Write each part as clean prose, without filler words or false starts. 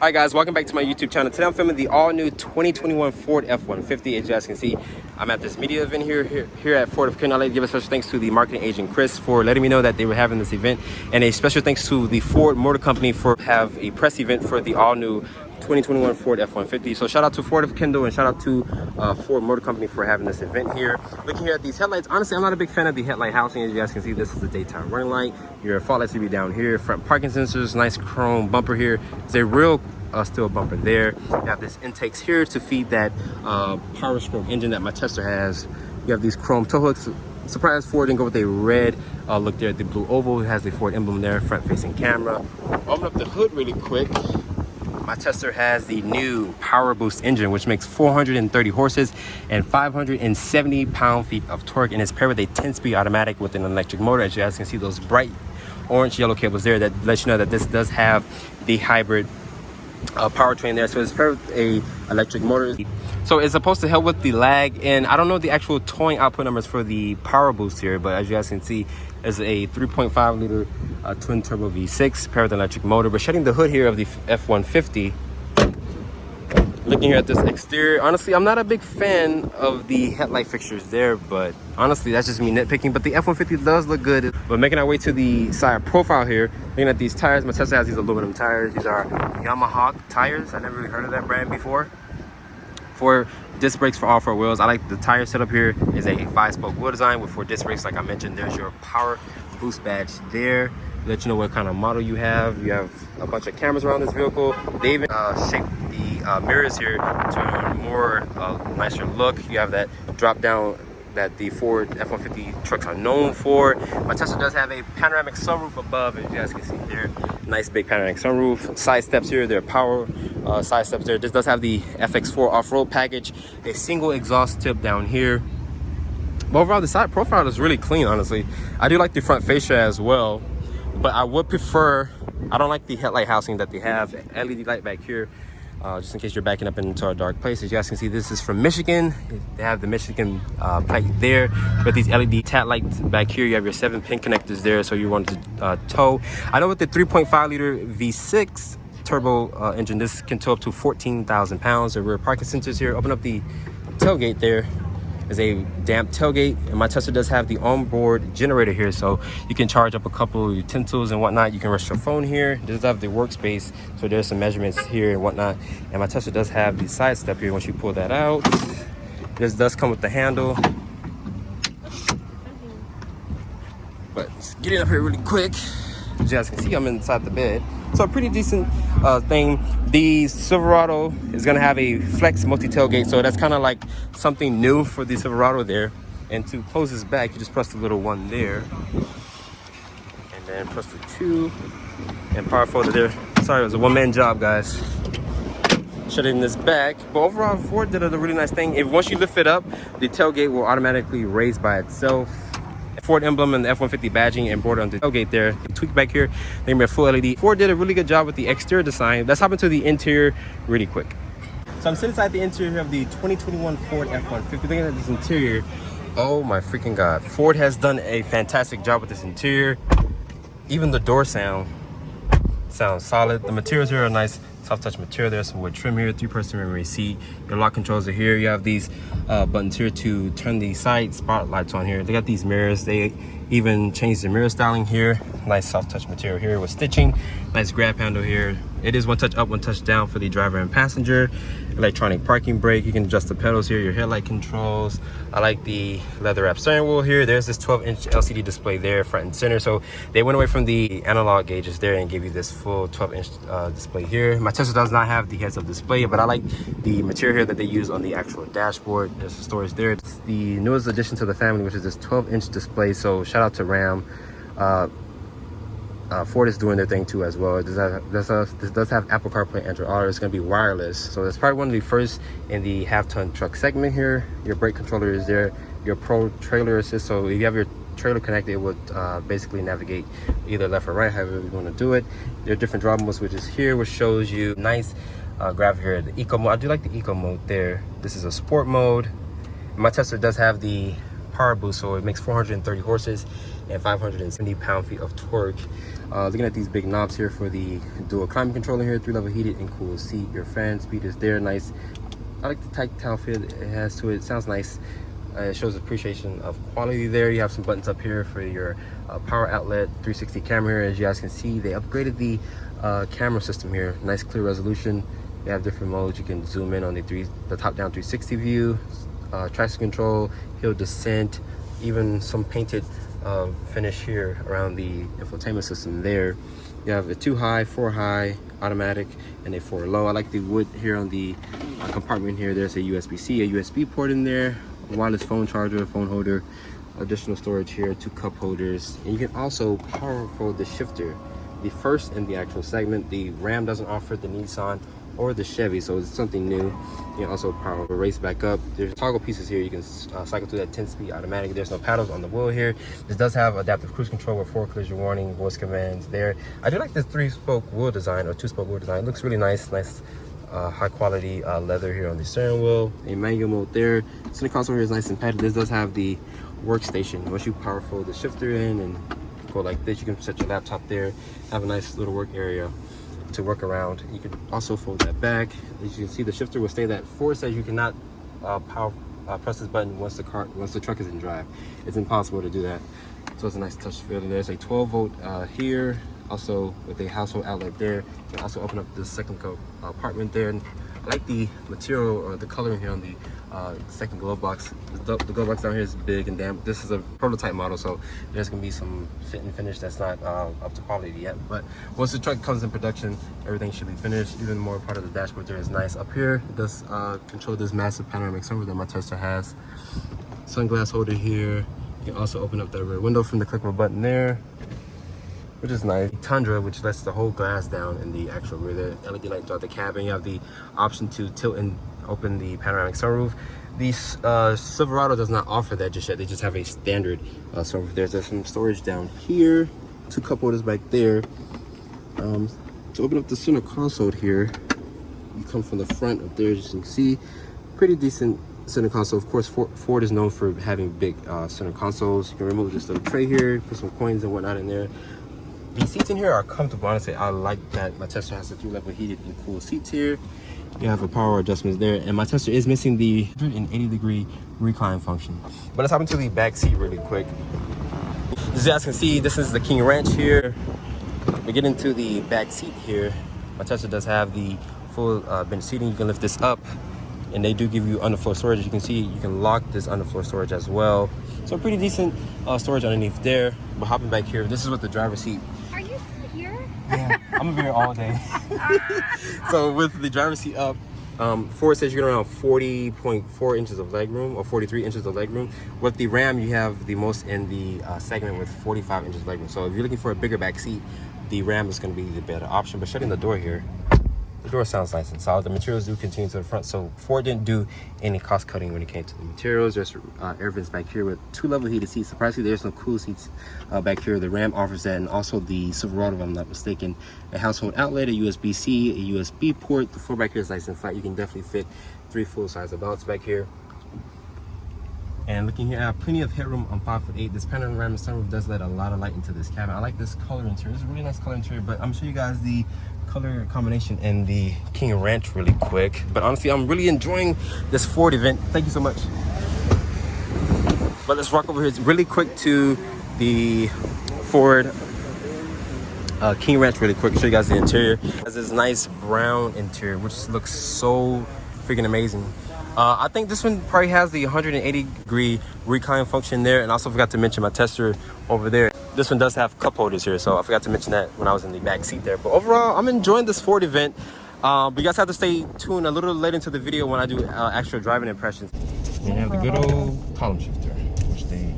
Hi guys, welcome back to my YouTube channel. Today I'm filming the all-new 2021 Ford F-150. As you guys can see, I'm at this media event here at Fort of Kendall. I'd like to give a special thanks to the marketing agent Chris for letting me know that they were having this event, and a special thanks to the Ford Motor Company for have a press event for the all-new 2021 Ford F-150. So shout out to Fort of Kendall and shout out to Ford Motor Company for having this event here. Looking here at these headlights, honestly, I'm not a big fan of the headlight housing. As you guys can see, this is the daytime running light. Your fog lights will be down here. Front parking sensors, nice chrome bumper here. It's a real steel bumper there. You have this intakes here to feed that power stroke engine that my Tesla has. You have these chrome tow hooks. Surprise Ford didn't go with a red look there at the blue oval. It has the Ford emblem there, front facing camera. Open up the hood really quick. My Tesla has the new PowerBoost engine, which makes 430 horses and 570 pound-feet of torque, and it's paired with a 10-speed automatic with an electric motor. As you guys can see, those bright orange yellow cables there that let you know that this does have the hybrid powertrain there. So it's paired with a electric motor. So it's supposed to help with the lag, and I don't know the actual towing output numbers for the PowerBoost here, but as you guys can see, it's a 3.5 liter twin-turbo V6 paired with an electric motor. But shutting the hood here of the F-150, looking here at this exterior, honestly, I'm not a big fan of the headlight fixtures there, but honestly, that's just me nitpicking. But the F-150 does look good. But making our way to the side profile here, looking at these tires, my Tesla has these aluminum tires. These are Yamaha tires. I never really heard of that brand before. For disc brakes for off-road wheels, I like the tire setup here is a 5-spoke wheel design with 4 disc brakes. Like I mentioned, there's your PowerBoost badge there. Let you know what kind of model you have. You have a bunch of cameras around this vehicle. They even shaped the mirrors here to a more nicer look. You have that drop down that the Ford F-150 trucks are known for. My Tesla does have a panoramic sunroof above, as you guys can see there. Nice big panoramic sunroof. Side steps here, they're power side steps there. This does have the FX4 off-road package. A single exhaust tip down here. But overall, the side profile is really clean, honestly. I do like the front fascia as well, but I would prefer, I don't like the headlight housing that they have. LED light back here, just in case you're backing up into a dark place. As you guys can see, this is from Michigan. They have the Michigan plate there with these LED tat lights back here. You have your 7-pin connectors there, so you want to tow. I know with the 3.5 liter V6 turbo engine, this can tow up to 14,000 pounds. The rear parking sensors here. Open up the tailgate there. Is a damp tailgate, and my Tesla does have the onboard generator here, so you can charge up a couple of utensils and whatnot. You can rest your phone here. It does have the workspace, so there's some measurements here and whatnot. And my Tesla does have the side step here. Once you pull that out, this does come with the handle. But getting up here really quick, as you guys can see, I'm inside the bed. So a pretty decent thing. The Silverado is gonna have a flex multi-tailgate, so that's kind of like something new for the Silverado there. And to close this back, you just press the little one there, and then press the 2, and power folder there. Sorry, it was a one-man job, guys. Shutting this back, but overall, Ford did a really nice thing. If once you lift it up, the tailgate will automatically raise by itself. Ford emblem and the F-150 badging embroidered on the tailgate there. Tweak back here, they made full LED. Ford did a really good job with the exterior design. Let's hop into the interior really quick. So I'm sitting inside the interior of the 2021 Ford F-150. Looking at this interior, oh my freaking God. Ford has done a fantastic job with this interior. Even the door sounds solid. The materials here are nice soft touch material. There's some wood trim here, 3-person memory seat. Your lock controls are here. You have these buttons here to turn the side spotlights on here. They got these mirrors. They even changed the mirror styling here. Nice soft touch material here with stitching. Nice grab handle here. It is one touch up, one touch down for the driver and passenger. Electronic parking brake. You can adjust the pedals here, your headlight controls. I like the leather wrap steering wheel here. There's this 12-inch LCD display there, front and center. So they went away from the analog gauges there and gave you this full 12-inch display here. My Tesla does not have the heads-up display, but I like the material here that they use on the actual dashboard. There's the storage there. It's the newest addition to the family, which is this 12-inch display. So shout out to Ram. Ford is doing their thing too as well. This does have Apple CarPlay, Android Auto. It's going to be wireless, so it's probably one of the first in the half-ton truck segment here. Your brake controller is there. Your Pro Trailer Assist, so if you have your trailer connected, it would basically navigate either left or right, however you want to do it. There are different drive modes, which is here, which shows you nice graphic here. The eco mode, I do like the eco mode there. This is a sport mode. My Tesla does have the PowerBoost, so it makes 430 horses and 570 pound-feet of torque. Looking at these big knobs here for the dual climate controller here, 3-level heated and cooled seat. Your fan speed is there, nice. I like the tactile feel it has to it. It sounds nice. It shows appreciation of quality there. You have some buttons up here for your power outlet, 360 camera here. As you guys can see, they upgraded the camera system here. Nice clear resolution. They have different modes. You can zoom in on the top-down 360 view, traction control, hill descent, even some painted finish here around the infotainment system there. You have a 2 high, 4 high, automatic, and a 4 low. I like the wood here on the compartment here. There's a USB-C, a USB port in there, a wireless phone charger, phone holder, additional storage here, 2 cup holders. And you can also power fold the shifter, the first in the actual segment. The Ram doesn't offer the Nissan or the Chevy, so it's something new. You can also power race back up. There's toggle pieces here. You can cycle through that 10-speed automatic. There's no paddles on the wheel here. This does have adaptive cruise control with 4 collision warning, voice commands there. I do like this 3-spoke wheel design, or 2-spoke wheel design. It looks really nice. High quality leather here on the steering wheel. A manual mode there. Center console here is nice and padded. This does have the workstation. Once you power fold the shifter in and go like this, you can set your laptop there. Have a nice little work area to work around. You can also fold that back. As you can see, the shifter will stay that forward. Says you cannot press this button once the truck is in drive. It's impossible to do that. So it's a nice touch feel. There's a 12-volt here, also with a household outlet there. You can also open up the second compartment there. And I like the material or the coloring here on the second glove box. The glove box down here is big and damp. This is a prototype model, so there's gonna be some fit and finish that's not up to quality yet. But once the truck comes in production, everything should be finished. Even more part of the dashboard there is nice. Up here, it does control this massive panoramic sunroof that my Tesla has. Sunglass holder here. You can also open up the rear window from the click of a button there, which is nice. Tundra, which lets the whole glass down in the actual rear there. LED light throughout the cabin. You have the option to tilt and open the panoramic sunroof. The Silverado does not offer that just yet. They just have a standard sunroof. There's some storage down here, 2 cup holders back there. To open up the center console here, you come from the front up there. As you can see, pretty decent center console. Of course, Ford is known for having big center consoles. You can remove this little tray here, put some coins and whatnot in there. The seats in here are comfortable. Honestly, I like that my Tesla has the 3-level heated and cooled seats here. You have a power adjustments there, and my Tesla is missing the 180-degree recline function. But let's hop into the back seat really quick. As you guys can see, this is the King Ranch here. We get into the back seat here. My Tesla does have the full bench seating. You can lift this up, and they do give you underfloor storage. As you can see, you can lock this underfloor storage as well. So pretty decent storage underneath there. But hopping back here, this is what the driver's seat. Are you still here? Yeah, I'm gonna be here all day. So with the driver's seat up, Ford says you're around 40.4 inches of legroom, or 43 inches of legroom. With the Ram, you have the most in the segment with 45 inches of legroom. So if you're looking for a bigger back seat, the Ram is going to be the better option. But shutting the door here, the door sounds nice and solid. The materials do continue to the front, so Ford didn't do any cost cutting when it came to the materials. There's air vents back here with 2-level heated seats. Surprisingly, there's no cool seats back here. The Ram offers that, and also the Silverado, if I'm not mistaken. A household outlet, a USB-C, a USB port. The floor back here is nice and flat. You can definitely fit 3 full-size adults back here. And looking here, I have plenty of headroom. I'm 5'8". This panoramic sunroof does let a lot of light into this cabin. I like this color interior. It's a really nice color interior, but I'm gonna show you guys the color combination in the King Ranch really quick. But honestly, I'm really enjoying this Ford event. Thank you so much. But let's rock over here really quick to the Ford King Ranch really quick. Show you guys the interior. It has this nice brown interior, which looks so freaking amazing. I think this one probably has the 180-degree recline function there, and I also forgot to mention my tester over there. This one does have cup holders here, so I forgot to mention that when I was in the back seat there. But overall, I'm enjoying this Ford event. But you guys have to stay tuned a little late into the video when I do extra driving impressions. And you have the good old column shifter, which they...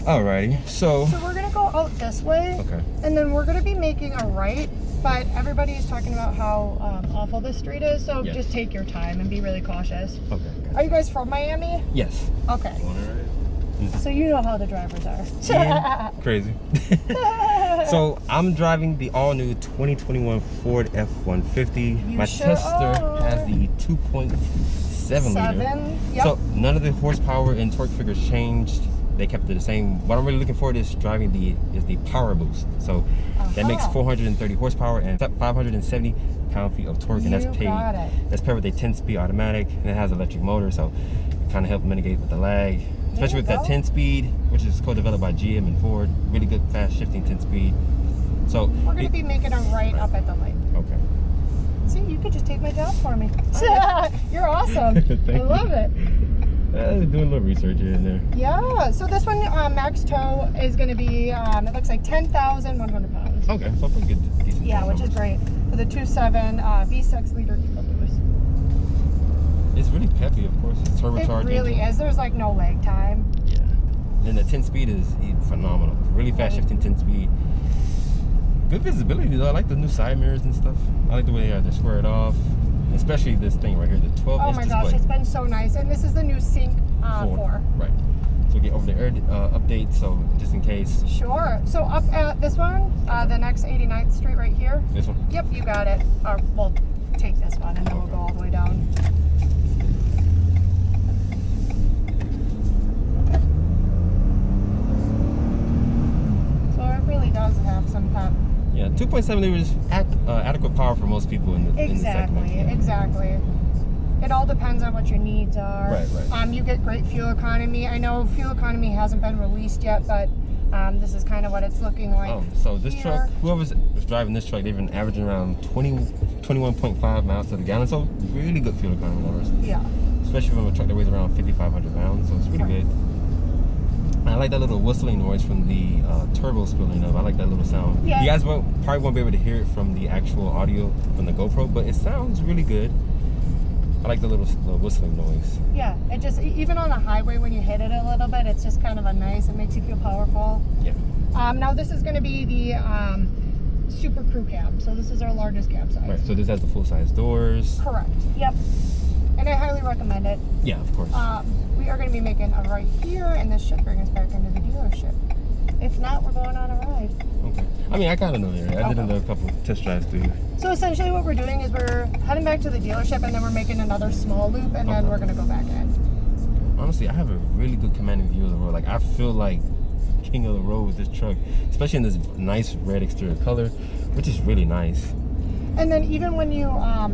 Alrighty, so we're gonna go out this way, okay, and then we're gonna be making a right. But everybody is talking about how awful this street is, so yes, just take your time and be really cautious. Okay. Are you guys from Miami? Yes. Okay. So you know how the drivers are. Yeah, crazy. So I'm driving the all-new 2021 Ford F-150. My tester has the 2.7 liter. Yep. So none of the horsepower and torque figures changed. they kept it the same. What I'm really looking forward to is driving the PowerBoost. So that makes 430 horsepower and 570 pound-feet of torque, and that's paired with a 10-speed automatic, and it has electric motor, so it kind of help mitigate with the lag, especially with that 10-speed, which is co-developed by GM and Ford. Really good fast shifting 10-speed. So we're going to be making a right up at the lake. Okay. See, you could just take my job for me. You're awesome. I love it. Doing a little research here and there. Yeah, so this one, max tow is going to be, it looks like 10,100 pounds. Okay, so pretty good. Decent, yeah, which is great. For the 2.7 V6 liter EcoBoost. It's really peppy, of course. It's turbocharged. It really is. There's like no lag time. Yeah. And the 10-speed is phenomenal. Really fast shifting 10-speed. Good visibility though. I like the new side mirrors and stuff. I like the way they're squared off. Especially this thing right here, the 12-inch display. Oh my gosh, it's been so nice. And this is the new Sync 4. Right. So we get over the air update, so just in case. Sure. So up at this one, the next 89th Street right here. This one? Yep, you got it. We'll take this one and then we'll go all the way down. So it really does have some pep. Yeah, 2.7 liters adequate power for most people in the segment. Yeah. Exactly. It all depends on what your needs are. Right. You get great fuel economy. I know fuel economy hasn't been released yet, but this is kind of what it's looking like. Oh, so this truck, whoever's driving this truck, they've been averaging around 21.5 miles to the gallon. So really good fuel economy numbers. Yeah. Especially from a truck that weighs around 5,500 pounds. So it's really good. I like that little whistling noise from the turbo spilling up. I like that little sound. Yeah. You guys probably won't be able to hear it from the actual audio from the GoPro, but it sounds really good. I like the little whistling noise. Yeah, it just, even on the highway when you hit it a little bit, it's just kind of it makes you feel powerful. Yeah. Now this is going to be the Super Crew cab. So this is our largest cab size. Right, so this has the full-size doors. Correct, yep. And I highly recommend it. Yeah, of course. We are going to be making a right here, and this should bring us back into the dealership. If not, we're going on a ride. Okay. I mean, I kind of know the area. I did a couple test drives through here. So essentially what we're doing is we're heading back to the dealership, and then we're making another small loop, and then we're going to go back in. Honestly, I have a really good commanding view of the road. Like, I feel like king of the road with this truck, especially in this nice red exterior color, which is really nice. And then even when you are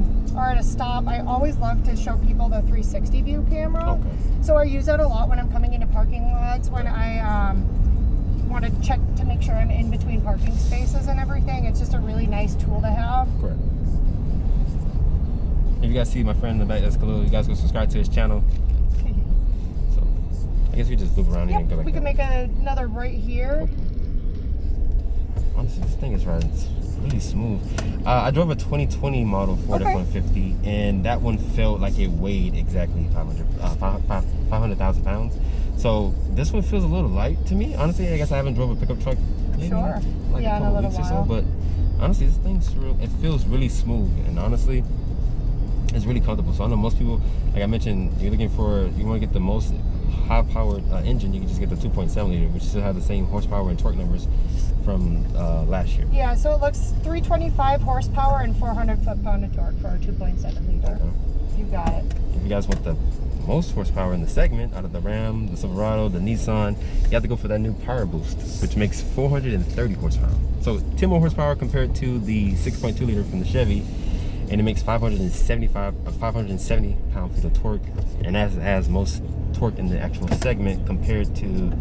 at a stop, I always love to show people the 360 view camera. Okay. So I use that a lot when I'm coming into parking lots, when I want to check to make sure I'm in between parking spaces and everything. It's just a really nice tool to have. Correct. If you guys see my friend in the back, that's Khalil, you guys go subscribe to his channel. So I guess we just loop around here and go back. We can make another right here. Okay. Honestly, this thing is riding really smooth. I drove a 2020 model Ford F-150, and that one felt like it weighed exactly 500,000 pounds. So this one feels a little light to me. Honestly, I guess I haven't drove a pickup truck maybe like a couple weeks or so, but honestly, this thing's it feels really smooth, and honestly, it's really comfortable. So I know most people, like I mentioned, you want to get the most high-powered engine, you can just get the 2.7 liter, which still have the same horsepower and torque numbers from last year. Yeah, so it looks 325 horsepower and 400 foot-pound of torque for a 2.7 liter. Okay. You got it. If you guys want the most horsepower in the segment, out of the Ram, the Silverado, the Nissan, you have to go for that new PowerBoost, which makes 430 horsepower. So 10 more horsepower compared to the 6.2 liter from the Chevy, and it makes 570 pound-feet of torque, and that has most torque in the actual segment compared to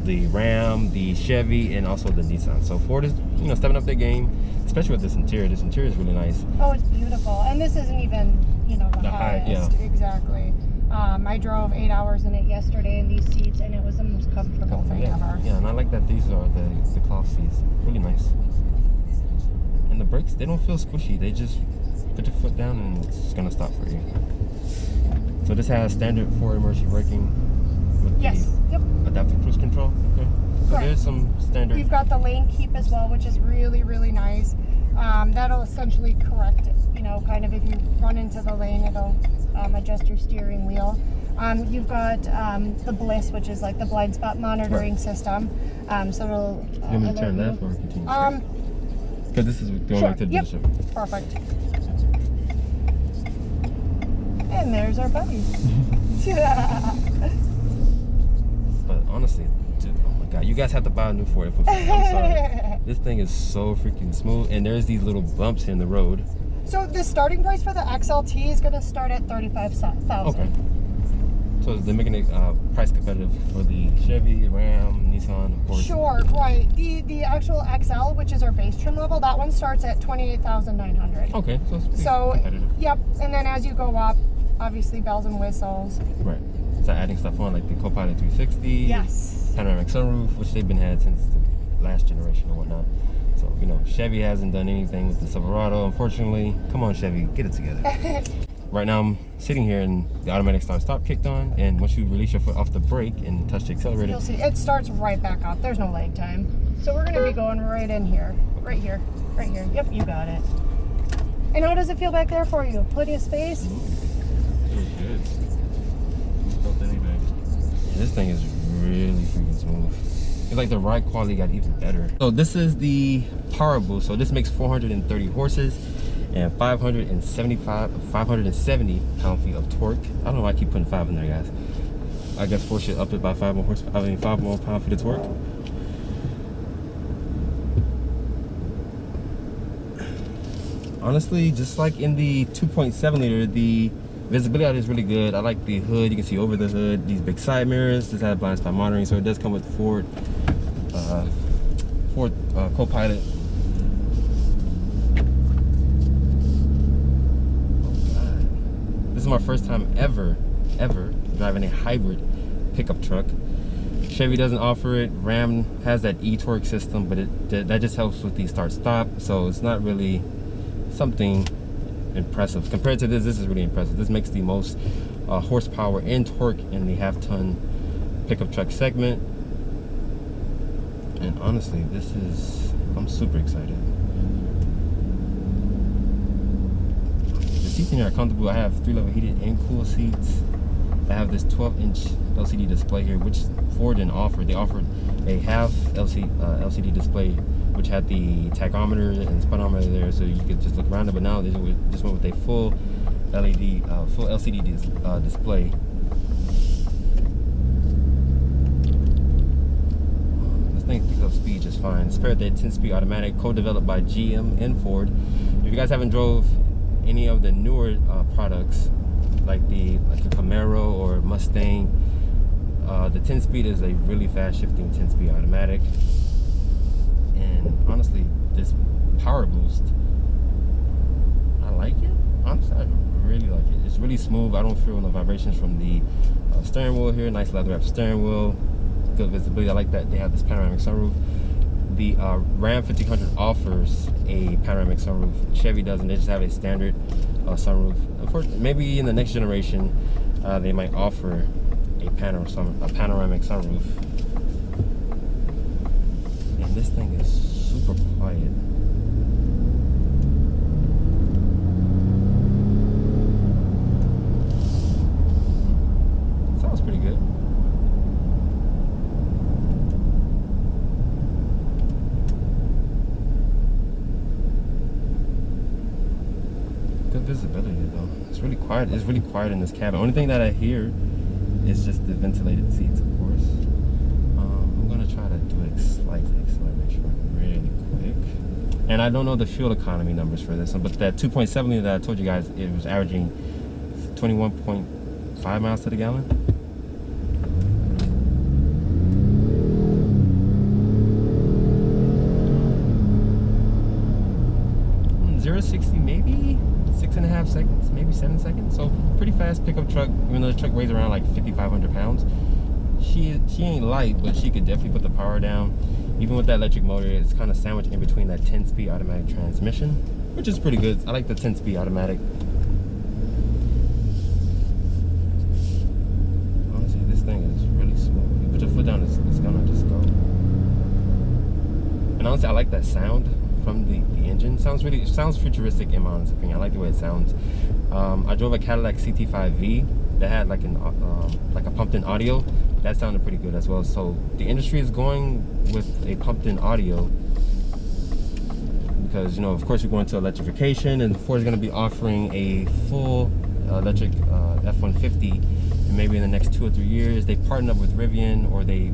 the Ram, the Chevy, and also the Nissan. So Ford is, stepping up their game, especially with this interior. This interior is really nice. Oh, it's beautiful, and this isn't even, the highest. Yeah. Exactly. I drove 8 hours in it yesterday in these seats, and it was the most comfortable thing ever. Yeah, and I like that these are the cloth seats. Really nice. And the brakes, they don't feel squishy. They just put your foot down and it's gonna stop for you. So this has standard forward emergency braking with the adaptive cruise control. Okay. So there's some standard. You've got the lane keep as well, which is really, really nice. That'll essentially correct it, kind of if you run into the lane, it'll adjust your steering wheel. You've got the Bliss, which is like the blind spot monitoring system. So it'll you want me to turn left or continue? Because this is going back to the dealership. Perfect. And there's our buddy. But honestly, God, you guys have to buy a new Ford F-150. I'm sorry. This thing is so freaking smooth, and there's these little bumps in the road. So the starting price for the XLT is going to start at $35,000. Okay. So they're making it price competitive for the Chevy, Ram, Nissan, of course. Sure, right. The actual XL, which is our base trim level, that one starts at $28,900. Okay, so it's pretty competitive. Yep. And then as you go up, obviously bells and whistles. Right. So adding stuff on like the Copilot 360. Yes. Panoramic sunroof, which they've been had since the last generation or whatnot. So, you know, Chevy hasn't done anything with the Silverado, unfortunately. Come on, Chevy, get it together. Right now, I'm sitting here and the automatic start-stop kicked on, and once you release your foot off the brake and touch the accelerator, you'll see it starts right back up. There's no lag time. So we're gonna be going right in here. Right here. Right here. Yep, you got it. And how does it feel back there for you? Plenty of space? Feels good. This thing is really freaking smooth. It's like the ride quality got even better. So this is the PowerBoost. So this makes 430 horses and 570 pound-feet of torque. I don't know why I keep putting 5 in there, guys. I guess Ford should up it by 5 more horsepower. I mean, 5 more pound-feet of torque. Honestly, just like in the 2.7 liter, the visibility out is really good. I like the hood. You can see over the hood. These big side mirrors. This has blind spot monitoring, so it does come with Ford Copilot. Oh God! This is my first time ever driving a hybrid pickup truck. Chevy doesn't offer it. Ram has that e-torque system, but that just helps with the start-stop. So it's not really something impressive compared to this. This is really impressive. This makes the most horsepower and torque in the half-ton pickup truck segment, and honestly, I'm super excited. The seats in here are comfortable. I have 3-level heated and cool seats. I have this 12-inch LCD display here, which Ford didn't offer. They offered a half LCD display, which had the tachometer and speedometer there, so you could just look around it. But now they just went with a full LCD display. This thing picks up speed just fine. It's paired with that 10-speed automatic, co-developed by GM and Ford. If you guys haven't drove any of the newer products, like a Camaro or Mustang, the 10-speed is a really fast shifting 10-speed automatic. And honestly, this PowerBoost, I like it. Honestly, I really like it. It's really smooth. I don't feel no vibrations from the steering wheel here. Nice leather wrapped steering wheel. Good visibility. I like that they have this panoramic sunroof. The Ram 1500 offers a panoramic sunroof. Chevy doesn't. They just have a standard sunroof. Of course, maybe in the next generation, they might offer a panoramic sunroof. And this thing is super quiet. Sounds pretty good. Good visibility though. It's really quiet. It's really quiet in this cabin. Only thing that I hear is just the ventilated seats, of course. I'm gonna try to do it slightly, so I make sure I'm really quick. And I don't know the fuel economy numbers for this one, but that 2.7 liter that I told you guys, it was averaging 21.5 miles to the gallon. 0-60 maybe 6.5 seconds, maybe 7 seconds. So pretty fast pickup truck, even though the truck weighs around like 5,500 pounds. She ain't light, but she could definitely put the power down. Even with that electric motor, it's kind of sandwiched in between that 10-speed automatic transmission, which is pretty good. I like the 10-speed automatic. Honestly, this thing is really smooth. You put your foot down, it's gonna just go. And honestly, I like that sound from the engine. It sounds futuristic in my honest opinion. I like the way it sounds. I drove a Cadillac CT5V that had like a pumped-in audio. That sounded pretty good as well. So the industry is going with a pumped-in audio because, you know, of course we're going to electrification, and Ford is going to be offering a full electric F-150, and maybe in the next 2 or 3 years they partner up with Rivian, or they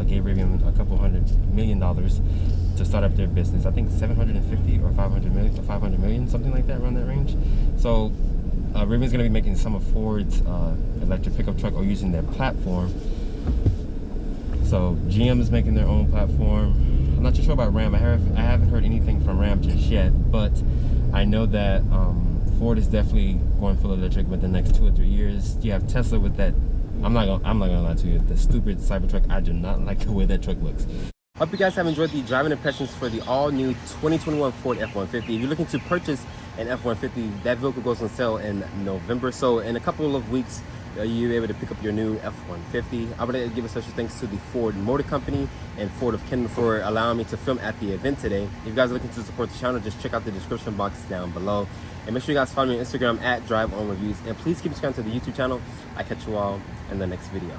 gave Rivian a couple $100 million to start up their business. I think 750 or 500 million, something like that, around that range. So Rivian's going to be making some of Ford's electric pickup truck, or using their platform. So GM is making their own platform. I'm not too sure about Ram. I haven't heard anything from Ram just yet, but I know that Ford is definitely going full electric within the next 2 or 3 years. You have Tesla with that. I'm not gonna lie to you, the stupid Cybertruck. I do not like the way that truck looks. Hope you guys have enjoyed the driving impressions for the all-new 2021 Ford F-150. If you're looking to purchase an F-150, that vehicle goes on sale in November. So in a couple of weeks, you'll be able to pick up your new F-150. I would like to give a special thanks to the Ford Motor Company and Fort of Kendall for allowing me to film at the event today. If you guys are looking to support the channel, just check out the description box down below. And make sure you guys follow me on Instagram at DriveOnReviews. And please keep subscribing to the YouTube channel. I'll catch you all in the next video.